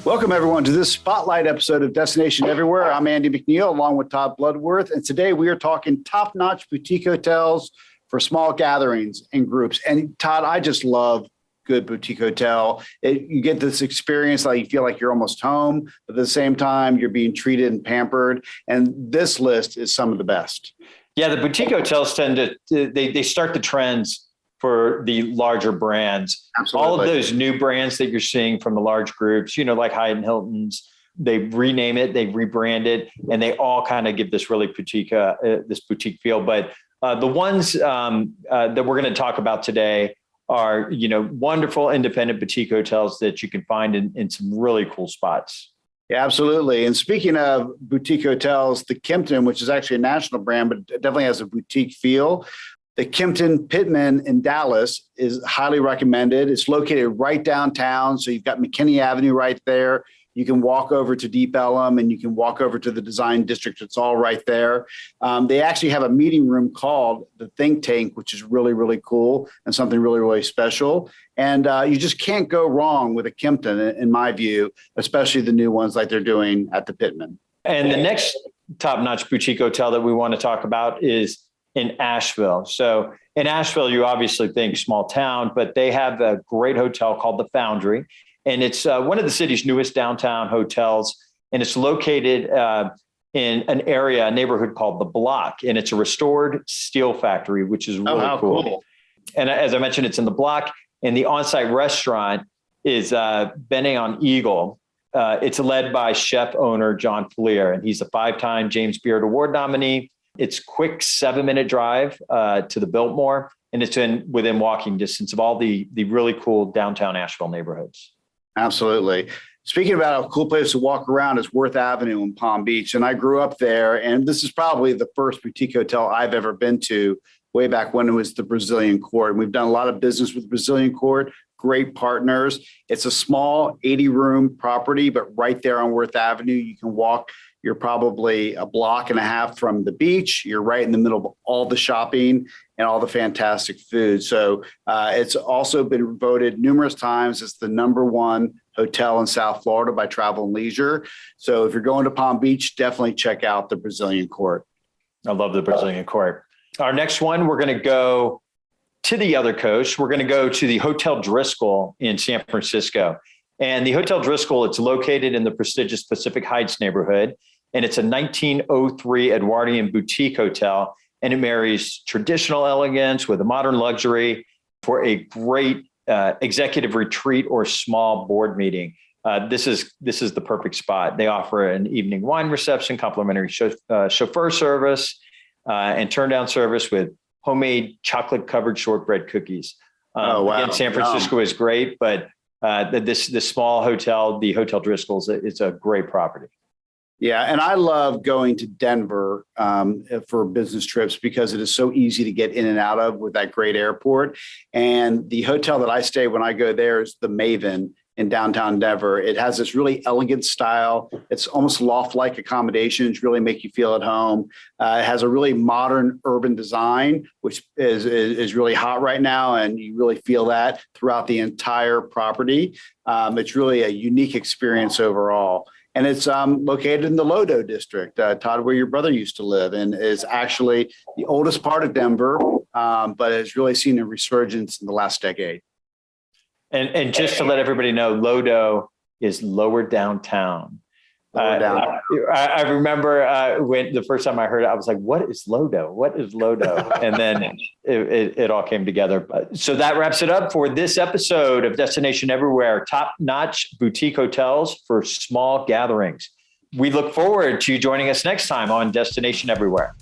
Welcome, everyone, to this spotlight episode of Destination Everywhere. I'm Andy McNeill, along with Todd Bludworth, and today we are talking top-notch boutique hotels for small gatherings and groups. And Todd, I just love good boutique hotel. You get this experience like you feel like you're almost home, but at the same time, you're being treated and pampered. And this list is some of the best. Yeah, the boutique hotels tend to, they start the trends for the larger brands. Absolutely. All of those new brands that you're seeing from the large groups, like Hyatt and Hilton's, they rename it, they rebrand it, and they all kind of give this really boutique, this boutique feel. But the ones that we're going to talk about today are, wonderful independent boutique hotels that you can find in some really cool spots. Yeah, absolutely. And speaking of boutique hotels, the Kimpton, which is actually a national brand, but it definitely has a boutique feel. The Kimpton Pittman in Dallas is highly recommended. It's located right downtown. So you've got McKinney Avenue right there. You can walk over to Deep Ellum and you can walk over to the Design District. It's all right there. They actually have a meeting room called the Think Tank, which is really, really cool and something really, really special. And you just can't go wrong with a Kimpton, in my view, especially the new ones like they're doing at the Pittman. And the next top-notch boutique hotel that we want to talk about is in Asheville. So in Asheville, you obviously think small town, but they have a great hotel called the Foundry. And it's one of the city's newest downtown hotels. And it's located in an area, a neighborhood called The Block. And it's a restored steel factory, which is really cool. And as I mentioned, it's in The Block. And the on-site restaurant is Bene on Eagle. It's led by chef owner John Fleer. And he's a 5-time James Beard Award nominee. It's quick 7-minute drive to the Biltmore, and it's within walking distance of all the really cool downtown Asheville neighborhoods. Absolutely. Speaking about a cool place to walk around is Worth Avenue in Palm Beach. And I grew up there, and this is probably the first boutique hotel I've ever been to way back when it was the Brazilian Court. And we've done a lot of business with the Brazilian Court, great partners. It's a small 80-room property, but right there on Worth Avenue, you can walk. You're probably a block and a half from the beach. You're right in the middle of all the shopping and all the fantastic food. So it's also been voted numerous times as the #1 hotel in South Florida by Travel and Leisure. So if you're going to Palm Beach, definitely check out the Brazilian Court. I love the Brazilian Court. Our next one, we're going to go to the other coast. We're going to go to the Hotel Driscoll in San Francisco. And the Hotel Driscoll, it's located in the prestigious Pacific Heights neighborhood. And it's a 1903 Edwardian boutique hotel. And it marries traditional elegance with a modern luxury for a great executive retreat or small board meeting. This is the perfect spot. They offer an evening wine reception, complimentary chauffeur service, and turn down service with homemade chocolate-covered shortbread cookies. Again, San Francisco is great, but this small hotel, the Hotel Driscoll's, it's a great property. Yeah, and I love going to Denver for business trips because it is so easy to get in and out of with that great airport. And the hotel that I stay when I go there is the Maven in downtown Denver. It has this really elegant style. It's almost loft-like accommodations, really make you feel at home. It has a really modern urban design, which is really hot right now, and you really feel that throughout the entire property. It's really a unique experience overall. And it's located in the Lodo district, Todd, where your brother used to live, and is actually the oldest part of Denver, but has really seen a resurgence in the last decade. And just to let everybody know, Lodo is lower downtown. I remember when the first time I heard it, I was like, what is Lodo? What is Lodo? And then it all came together. So that wraps it up for this episode of Destination Everywhere, top-notch boutique hotels for small gatherings. We look forward to you joining us next time on Destination Everywhere.